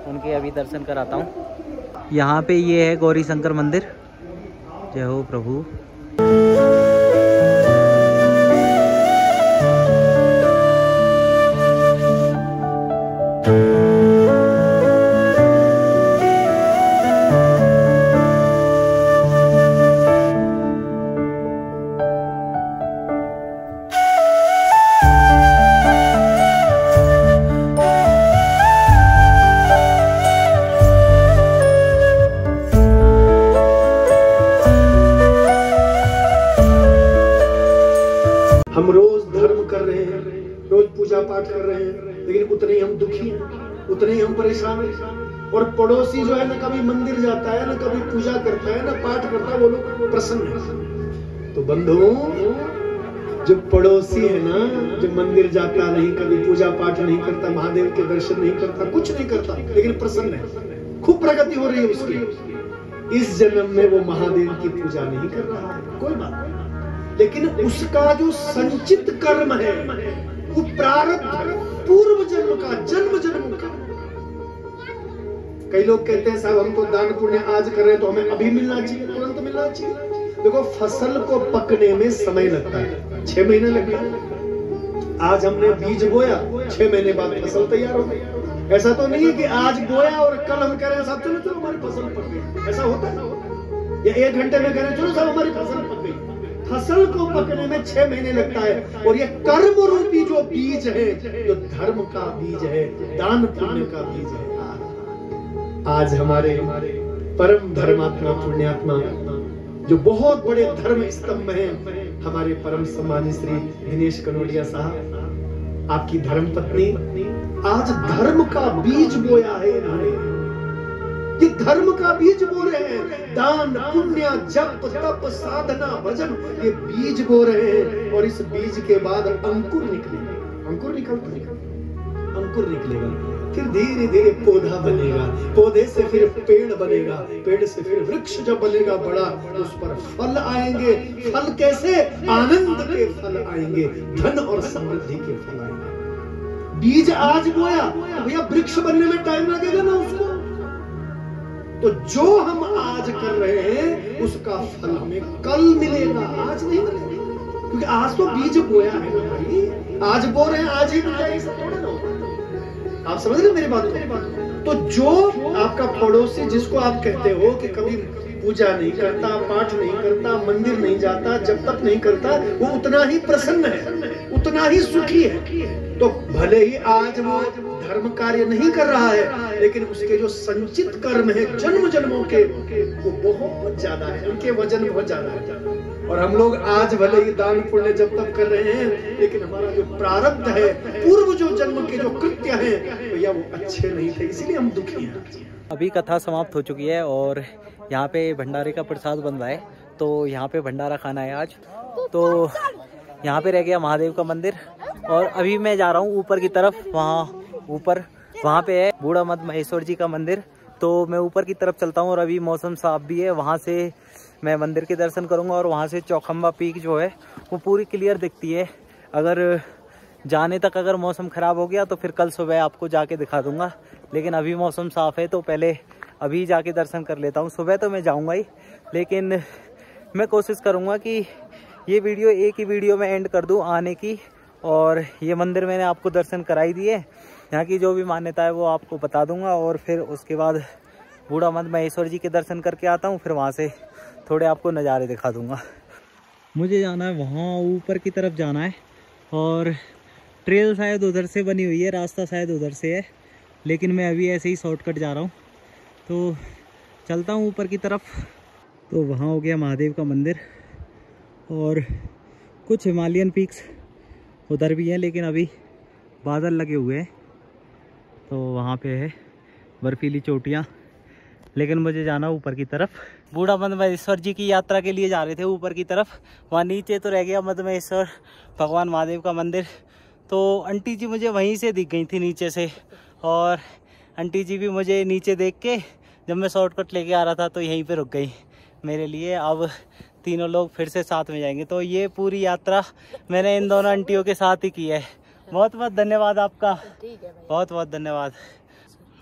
उनके अभी दर्शन कराता हूँ। यहाँ पे ये है गौरी शंकर मंदिर। जय हो प्रभु। हम रोज धर्म कर रहे हैं, रोज पूजा पाठ कर रहे हैं, लेकिन उतने ही हम दुखी हैं, उतने ही हम परेशान हैं। और पड़ोसी जो है ना कभी मंदिर जाता है, ना कभी पूजा करता है, ना पाठ करता है, वो लोग प्रसन्न है। तो बंधुओं, जो पड़ोसी है ना, जो मंदिर जाता नहीं, कभी पूजा पाठ नहीं करता, महादेव के दर्शन नहीं करता, कुछ नहीं करता, लेकिन प्रसन्न है, खूब प्रगति हो रही है उसकी, इस जन्म में वो महादेव की पूजा नहीं कर रहा है, कोई बात नहीं, लेकिन उसका जो संचित कर्म है, वो प्रारब्ध पूर्व जन्म का, जन्म जन्म का। कई लोग कहते हैं साहब हम तो दान पुण्य आज कर रहे हैं तो हमें अभी मिलना चाहिए, तुरंत मिलना चाहिए। देखो फसल को पकने में समय लगता है, 6 महीने लगता है। आज हमने बीज बोया, 6 महीने बाद फसल तैयार हो गई। ऐसा तो नहीं है कि आज बोया और कल हम कह रहे हैं साहब चलो चलो हमारी फसल पक गई, ऐसा होता है? या 1 घंटे में कह रहे हैं चलो साहब हमारी फसल पक गई। फसल को पकने में 6 महीने लगता है। और ये कर्म रूपी जो बीज है, जो धर्म का बीज है, दान पुण्य का बीज है, आज हमारे परम धर्मात्मा पुण्यात्मा जो बहुत बड़े धर्म स्तंभ हैं, हमारे परम सम्मानित श्री दिनेश कनोडिया साहब, आपकी धर्म पत्नी आज धर्म का बीज बोया है इन्होंने। ये धर्म का बीज बो रहे हैं, दान पुण्य जप तप साधना भजन, ये बीज बो रहे हैं। और इस बीज के बाद अंकुर निकलेगा, अंकुर निकलता, अंकुर निकलेगा, फिर धीरे धीरे पौधा बनेगा, पौधे से फिर पेड़ बनेगा, पेड़ से फिर वृक्ष जब बनेगा बड़ा, उस पर फल आएंगे। फल कैसे? आनंद के फल आएंगे, धन और समृद्धि के फल आएंगे। बीज आज बोया, भैया वृक्ष बनने में टाइम लगेगा ना उसको। तो जो हम आज कर रहे हैं उसका फल हमें कल मिलेगा, आज नहीं मिलेगा, क्योंकि आज तो बीज बोया है ना भाई, आज बो रहे हैं आज ही मिल जाएगा। आप समझ रहे मेरी बात को? तो जो आपका पड़ोसी जिसको आप कहते हो कि कभी पूजा नहीं करता, पाठ नहीं करता, मंदिर नहीं जाता, जब तक नहीं करता, वो उतना ही प्रसन्न है, उतना ही सुखी है। तो भले ही आज वो धर्म कार्य नहीं कर रहा है, लेकिन उसके जो संचित कर्म है जन्म जन्मों के, वो बहुत ज्यादा है, उनके वजन बहुत ज्यादा है। और हम लोग आज भले ही दान पुण्य जब तक कर रहे हैं, लेकिन हमारा जो प्रारब्ध है, पूर्व जो जन्म के जो कृत्य हैं, भैया वो अच्छे नहीं थे, इसीलिए हम दुखी हैं। अभी कथा समाप्त हो चुकी है और यहाँ पे भंडारे का प्रसाद बन रहा है। तो यहाँ पे भंडारा खाना है आज। तो यहाँ पे रह गया महादेव का मंदिर और अभी मैं जा रहा हूँ ऊपर की तरफ। वहाँ पे है बूढ़ा मद महेश्वर जी का मंदिर। तो मैं ऊपर की तरफ चलता हूँ और अभी मौसम साफ भी है। वहाँ से मैं मंदिर के दर्शन करूँगा और वहाँ से चौखंबा पीक जो है वो पूरी क्लियर दिखती है। अगर जाने तक अगर मौसम ख़राब हो गया तो फिर कल सुबह आपको जाके दिखा दूँगा, लेकिन अभी मौसम साफ़ है तो पहले अभी जाके दर्शन कर लेता हूँ। सुबह तो मैं जाऊँगा ही, लेकिन मैं कोशिश करूँगा कि ये वीडियो एक ही वीडियो में एंड कर दूँ आने की। और ये मंदिर मैंने आपको दर्शन कराई दिए, यहाँ की जो भी मान्यता है वो आपको बता दूँगा और फिर उसके बाद बूढ़ा मद महेश्वर जी के दर्शन करके आता हूँ। फिर वहाँ से थोड़े आपको नज़ारे दिखा दूँगा। मुझे जाना है वहाँ ऊपर की तरफ जाना है और ट्रेल शायद उधर से बनी हुई है, रास्ता शायद उधर से है, लेकिन मैं अभी ऐसे ही शॉर्टकट जा रहा हूँ। तो चलता हूँ ऊपर की तरफ। तो वहाँ हो गया महादेव का मंदिर और कुछ हिमालयन पीक्स उधर भी हैं, लेकिन अभी बादल लगे हुए हैं तो वहाँ पे है बर्फीली चोटियाँ। लेकिन मुझे जाना ऊपर की तरफ। बूढ़ा मद महेश्वर जी की यात्रा के लिए जा रहे थे ऊपर की तरफ। वहाँ नीचे तो रह गया मद महेश्वर भगवान महादेव का मंदिर। तो आंटी जी मुझे वहीं से दिख गई थी नीचे से, और आंटी जी भी मुझे नीचे देख के जब मैं शॉर्टकट लेके आ रहा था तो यहीं पे रुक गई मेरे लिए। अब तीनों लोग फिर से साथ में जाएंगे। तो ये पूरी यात्रा मैंने इन दोनों आंटियों के साथ ही की है। बहुत बहुत धन्यवाद आपका, बहुत बहुत धन्यवाद।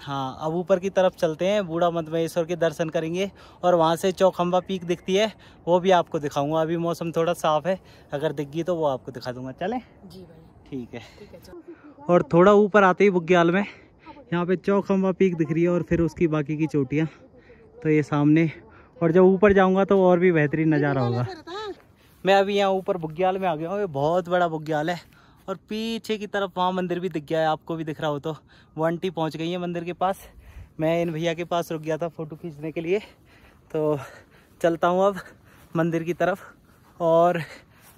हाँ, अब ऊपर की तरफ चलते हैं, बूढ़ा मद महेश्वर के दर्शन करेंगे और वहाँ से चौखंबा पीक दिखती है वो भी आपको दिखाऊंगा। अभी मौसम थोड़ा साफ है, अगर दिख गई तो वो आपको दिखा दूंगा। चलें? जी भाई ठीक है। और थोड़ा ऊपर आते ही बुग्याल में यहाँ पे चौखंबा पीक दिख रही है और फिर उसकी बाकी की चोटियाँ तो ये सामने। और जब ऊपर जाऊँगा तो और भी बेहतरीन नज़ारा होगा। मैं अभी यहाँ ऊपर बुग्याल में आ गया हूँ। ये बहुत बड़ा बुग्याल है और पीछे की तरफ वहाँ मंदिर भी दिख गया है, आपको भी दिख रहा हो तो। वो आंटी पहुँच गई है मंदिर के पास। मैं इन भैया के पास रुक गया था फ़ोटो खींचने के लिए। तो चलता हूँ अब मंदिर की तरफ। और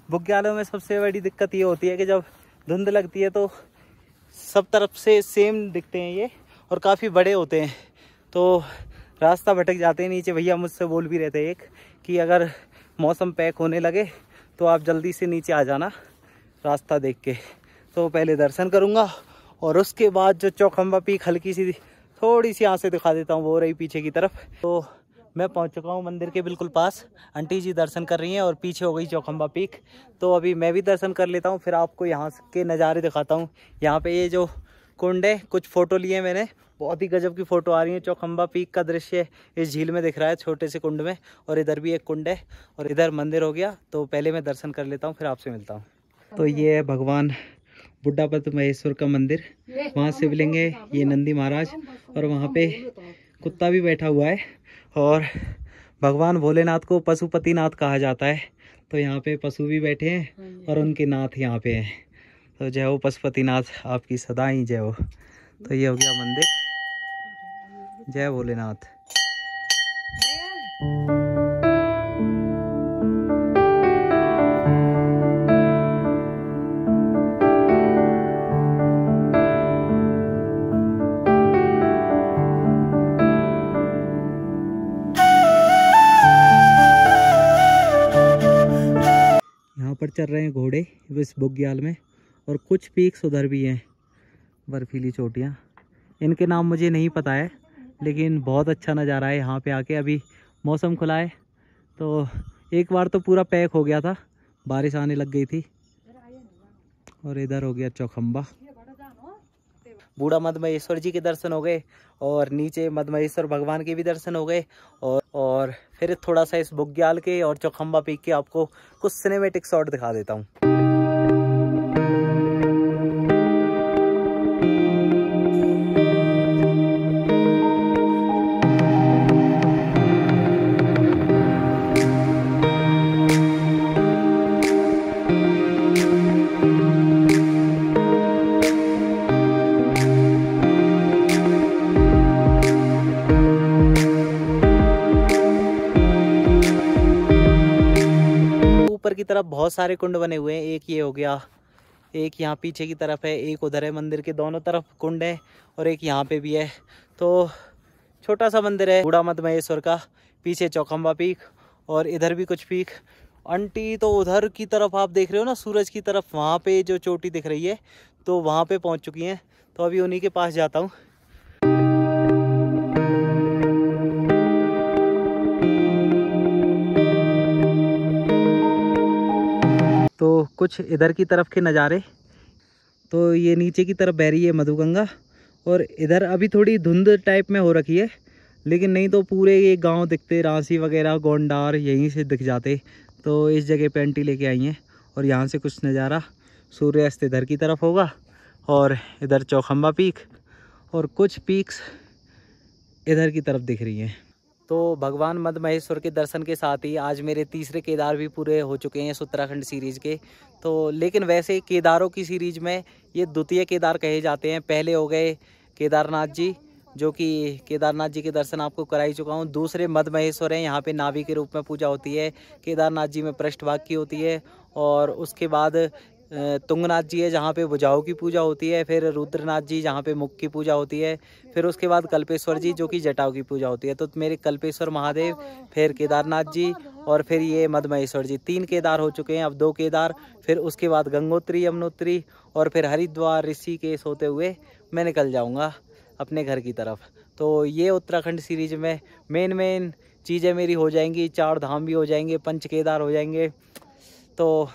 बुग्यालों में सबसे बड़ी दिक्कत ये होती है कि जब धुंध लगती है तो सब तरफ से सेम दिखते हैं ये और काफ़ी बड़े होते हैं, तो रास्ता भटक जाते हैं। नीचे भैया मुझसे बोल भी रहे थे एक कि अगर मौसम पैक होने लगे तो आप जल्दी से नीचे आ जाना रास्ता देख के। तो पहले दर्शन करूँगा और उसके बाद जो चौखंबा पीक हल्की सी थोड़ी सी आंखें दिखा देता हूँ, वो रही पीछे की तरफ। तो मैं पहुँच चुका हूँ मंदिर के बिल्कुल पास। आंटी जी दर्शन कर रही हैं और पीछे हो गई चौखंबा पीक। तो अभी मैं भी दर्शन कर लेता हूँ, फिर आपको यहाँ के नज़ारे दिखाता हूँ। यहाँ पे ये जो कुंड है, कुछ फ़ोटो लिए मैंने, बहुत ही गजब की फ़ोटो आ रही है। चौखंबा पीक का दृश्य इस झील में दिख रहा है, छोटे से कुंड में। और इधर भी एक कुंड है और इधर मंदिर हो गया। तो पहले मैं दर्शन कर लेता हूँ, फिर आपसे मिलता हूँ। तो ये है भगवान बूढ़ा मद महेश्वर का मंदिर। वहाँ शिवलिंग है, ये नंदी महाराज, और वहाँ पे कुत्ता भी बैठा हुआ है। और भगवान भोलेनाथ को पशुपतिनाथ कहा जाता है। तो यहाँ पे पशु भी बैठे हैं और उनके नाथ यहाँ पे हैं। तो जय हो पशुपतिनाथ, आपकी सदा ही जय हो। तो ये हो गया मंदिर। जय भोलेनाथ। यहाँ पर चल रहे हैं घोड़े इस बुग्याल में, और कुछ पीक्स उधर भी हैं, बर्फीली चोटियाँ। इनके नाम मुझे नहीं पता है, लेकिन बहुत अच्छा नज़ारा है यहाँ पे आके। अभी मौसम खुला है, तो एक बार तो पूरा पैक हो गया था, बारिश आने लग गई थी। और इधर हो गया चौखंबा। बूढ़ा मद महेश्वर जी के दर्शन हो गए और नीचे मद महेश्वर भगवान के भी दर्शन हो गए। और फिर थोड़ा सा इस बुग्याल के और चौखंबा पीक के आपको कुछ सिनेमेटिक शॉट दिखा देता हूँ। ऊपर की तरफ बहुत सारे कुंड बने हुए हैं। एक ये हो गया, एक यहाँ पीछे की तरफ है, एक उधर है। मंदिर के दोनों तरफ कुंड है और एक यहाँ पे भी है। तो छोटा सा मंदिर है बूढ़ा मद महेश्वर का। पीछे चौखंबा पीक और इधर भी कुछ पीक। आंटी तो उधर की तरफ आप देख रहे हो ना, सूरज की तरफ, वहाँ पे जो चोटी दिख रही है तो वहाँ पे पहुँच चुकी हैं। तो अभी उन्हीं के पास जाता हूँ। तो कुछ इधर की तरफ के नज़ारे। तो ये नीचे की तरफ बह रही है मधुगंगा, और इधर अभी थोड़ी धुंध टाइप में हो रखी है, लेकिन नहीं तो पूरे ये गांव दिखते, रांसी वगैरह गोंडार यहीं से दिख जाते। तो इस जगह पे आंटी लेके आई हैं, और यहाँ से कुछ नज़ारा सूर्यास्त इधर की तरफ होगा, और इधर चौखंबा पीक और कुछ पीक्स इधर की तरफ दिख रही हैं। तो भगवान मद महेश्वर के दर्शन के साथ ही आज मेरे तीसरे केदार भी पूरे हो चुके हैं इस उत्तराखंड सीरीज़ के। तो लेकिन वैसे केदारों की सीरीज़ में ये द्वितीय केदार कहे जाते हैं। पहले हो गए केदारनाथ जी, जो कि केदारनाथ जी के दर्शन आपको करा ही चुका हूँ। दूसरे मद महेश्वर हैं, यहाँ पे नाभि के रूप में पूजा होती है। केदारनाथ जी में पृष्ठभाग की होती है, और उसके बाद तुंगनाथ जी है जहाँ पे भुजाओं की पूजा होती है। फिर रुद्रनाथ जी जहाँ पे मुख की पूजा होती है। फिर उसके बाद कल्पेश्वर जी जो कि जटाओं की पूजा होती है। तो मेरे कल्पेश्वर महादेव, फिर केदारनाथ जी, और फिर ये मद महेश्वर जी, 3 केदार हो चुके हैं। अब 2 केदार, फिर उसके बाद गंगोत्री, यमुनोत्री, और फिर हरिद्वार, ऋषिकेश होते हुए मैं निकल जाऊँगा अपने घर की तरफ। तो ये उत्तराखंड सीरीज में मेन चीज़ें मेरी हो जाएंगी। 4 धाम भी हो जाएंगे, 5 केदार हो जाएंगे। तो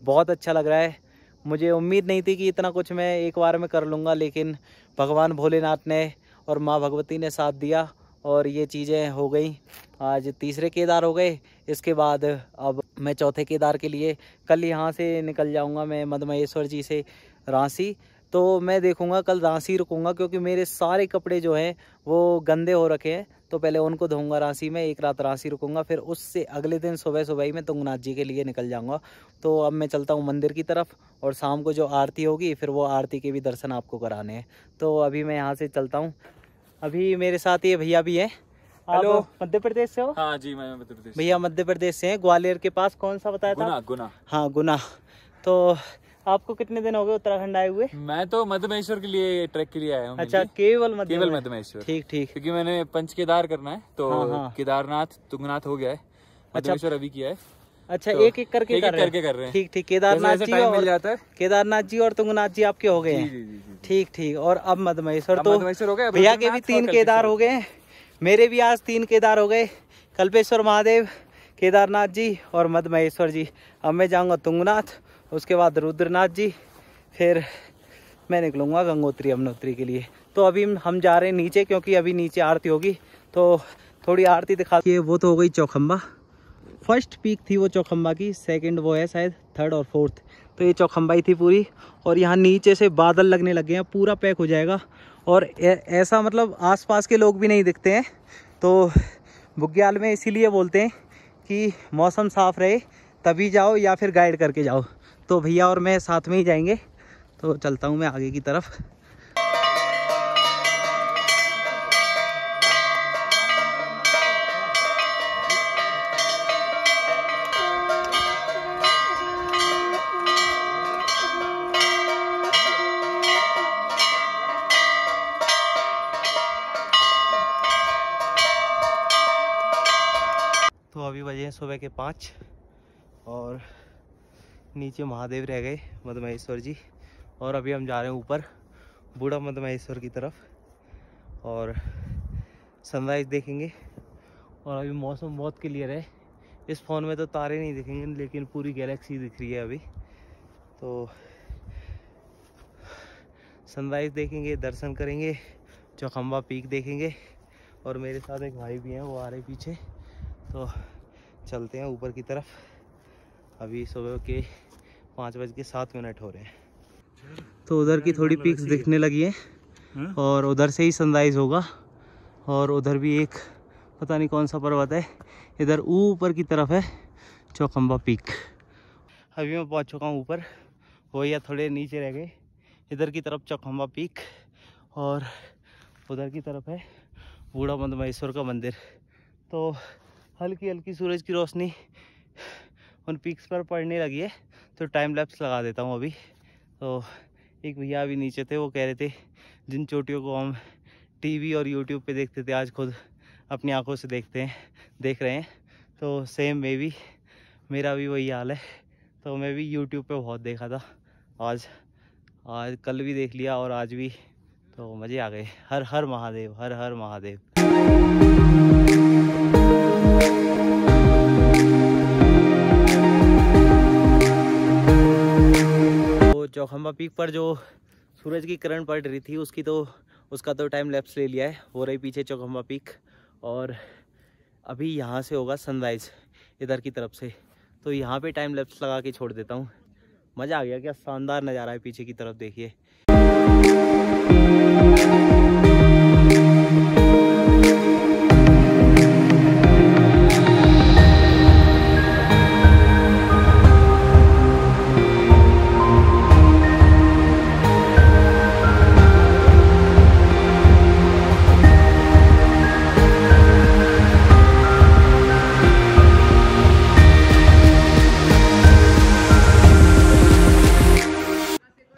बहुत अच्छा लग रहा है। मुझे उम्मीद नहीं थी कि इतना कुछ मैं एक बार में कर लूँगा, लेकिन भगवान भोलेनाथ ने और माँ भगवती ने साथ दिया, और ये चीज़ें हो गई। आज तीसरे केदार हो गए। इसके बाद अब मैं चौथे केदार के लिए कल यहाँ से निकल जाऊँगा मैं मद महेश्वर जी से रांसी। तो मैं देखूँगा कल रांसी रुकूँगा, क्योंकि मेरे सारे कपड़े जो हैं वो गंदे हो रखे हैं। तो पहले उनको धोऊंगा रांसी में, एक रात रांसी रुकूंगा, फिर उससे अगले दिन सुबह ही मैं तुंगनाथ जी के लिए निकल जाऊंगा। तो अब मैं चलता हूँ मंदिर की तरफ, और शाम को जो आरती होगी फिर वो आरती के भी दर्शन आपको कराने हैं। तो अभी मैं यहाँ से चलता हूँ। अभी मेरे साथ ये भैया भी हैं। हेलो, आप मध्य प्रदेश से हो? हाँ जी, मैं मध्य प्रदेश। भैया मध्य प्रदेश से हैं, ग्वालियर के पास। कौन सा बताया था? गुना। हाँ, गुना। तो आपको कितने दिन हो गए उत्तराखंड आए हुए? मैं तो मध्य महेश्वर के लिए ट्रैक के लिए आया हूँ। अच्छा, केवल मध्य महेश्वर। ठीक। क्योंकि मैंने 5 केदार करना है, तो हाँ। केदारनाथ तुंगनाथ हो गया है, मध्य महेश्वर अभी किया है। अच्छा, तो एक करके कर रहे हैं। ठीक। केदारनाथ जी मिल जाता है। केदारनाथ जी और तुंगनाथ जी आपके हो गए हैं। ठीक। और अब मद महेश्वर तो हो गया। भैया के भी 3 केदार हो गए हैं, मेरे भी आज 3 केदार हो गए। कल्पेश्वर महादेव, केदारनाथ जी और मद महेश्वर जी। अब मैं जाऊंगा तुंगनाथ, उसके बाद रुद्रनाथ जी, फिर मैं निकलूंगा गंगोत्री यमुनोत्री के लिए। तो अभी हम जा रहे हैं नीचे, क्योंकि अभी नीचे आरती होगी। तो थोड़ी आरती दिखा। ये वो तो हो गई चौखंबा। फर्स्ट पीक थी वो चौखंबा की, सेकंड वो है शायद, थर्ड और फोर्थ। तो ये चौखंबा ही थी पूरी। और यहाँ नीचे से बादल लगने लगे हैं, पूरा पैक हो जाएगा। और ऐसा मतलब आसपास के लोग भी नहीं दिखते हैं। तो बुग्याल में इसीलिए बोलते हैं कि मौसम साफ रहे तभी जाओ, या फिर गाइड करके जाओ। तो भैया और मैं साथ में ही जाएंगे। तो चलता हूँ मैं आगे की तरफ। तो अभी बजे हैं सुबह के 5, और नीचे महादेव रह गए मद महेश्वर जी। और अभी हम जा रहे हैं ऊपर बूढ़ा मद महेश्वर की तरफ, और सनराइज देखेंगे। और अभी मौसम बहुत क्लियर है। इस फ़ोन में तो तारे नहीं दिखेंगे, लेकिन पूरी गैलेक्सी दिख रही है अभी। तो सनराइज देखेंगे, दर्शन करेंगे, चौखंबा पीक देखेंगे। और मेरे साथ एक भाई भी हैं, वो आ रहे पीछे। तो चलते हैं ऊपर की तरफ। अभी सुबह के 5:07 हो रहे हैं। तो उधर की थोड़ी पीक्स दिखने लगी है, और उधर से ही सनराइज होगा। और उधर भी एक पता नहीं कौन सा पर्वत है, इधर ऊपर की तरफ है चौखंबा पीक। अभी मैं पहुंच चुका हूं ऊपर, वो या थोड़े नीचे रह गए। इधर की तरफ चौखंबा पीक, और उधर की तरफ है बूढ़ा मद महेश्वर का मंदिर। तो हल्की हल्की सूरज की रोशनी उन पीक्स पर पड़ने लगी है। तो टाइम लैप्स लगा देता हूँ अभी। तो एक भैया अभी नीचे थे, वो कह रहे थे जिन चोटियों को हम टीवी और यूट्यूब पे देखते थे, आज खुद अपनी आंखों से देख रहे हैं। तो सेम मेरा भी वही हाल है। तो मैं भी यूट्यूब पे बहुत देखा था, आज कल भी देख लिया और आज भी, तो मज़े आ गए। हर हर महादेव, हर हर महादेव। तो चौखंबा पीक पर जो सूरज की किरण पड़ रही थी उसका तो टाइम लैप्स ले लिया है। हो रही पीछे चौखंबा पीक, और अभी यहाँ से होगा सनराइज़ इधर की तरफ से। तो यहाँ पे टाइम लैप्स लगा के छोड़ देता हूँ। मज़ा आ गया, क्या शानदार नज़ारा है पीछे की तरफ, देखिए।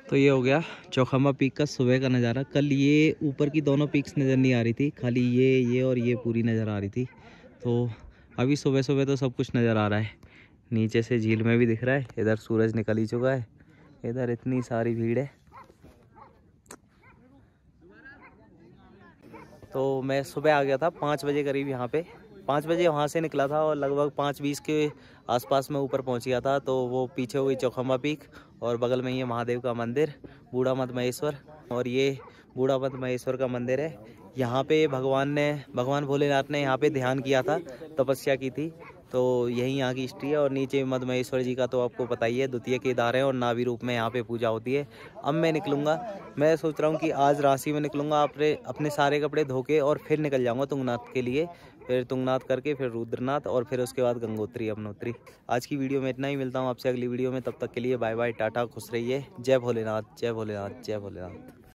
तो ये हो गया चौखंबा पीक का सुबह का नज़ारा। कल ये ऊपर की दोनों पीक्स नज़र नहीं आ रही थी, खाली ये और ये पूरी नज़र आ रही थी। तो अभी सुबह सुबह तो सब कुछ नज़र आ रहा है। नीचे से झील में भी दिख रहा है, इधर सूरज निकल ही चुका है, इधर इतनी सारी भीड़ है। तो मैं सुबह आ गया था 5 बजे करीब यहाँ पे, 5 बजे वहाँ से निकला था और लगभग 5:20 के आसपास में ऊपर पहुँच गया था। तो वो पीछे हो गई चौखंबा पीक और बगल में ये महादेव का मंदिर बूढ़ा मत महेश्वर, और ये बूढ़ा मत महेश्वर का मंदिर है। यहाँ पे भगवान भोलेनाथ ने यहाँ पे ध्यान किया था, तपस्या की थी। तो यही यहाँ की हिस्ट्री है। और नीचे मद महेश्वर जी का तो आपको पता ही है, द्वितीय केदार है और नाभि रूप में यहाँ पे पूजा होती है। अब मैं निकलूँगा, मैं सोच रहा हूँ कि आज राशि में निकलूँगा, अपने सारे कपड़े धो के और फिर निकल जाऊँगा तुंगनाथ के लिए। फिर तुंगनाथ करके फिर रुद्रनाथ और फिर उसके बाद गंगोत्री यमुनोत्री। आज की वीडियो में इतना ही, मिलता हूँ आपसे अगली वीडियो में। तब तक के लिए बाय बाय, टाटा, खुश रहिए। जय भोलेनाथ, जय भोलेनाथ, जय भोलेनाथ।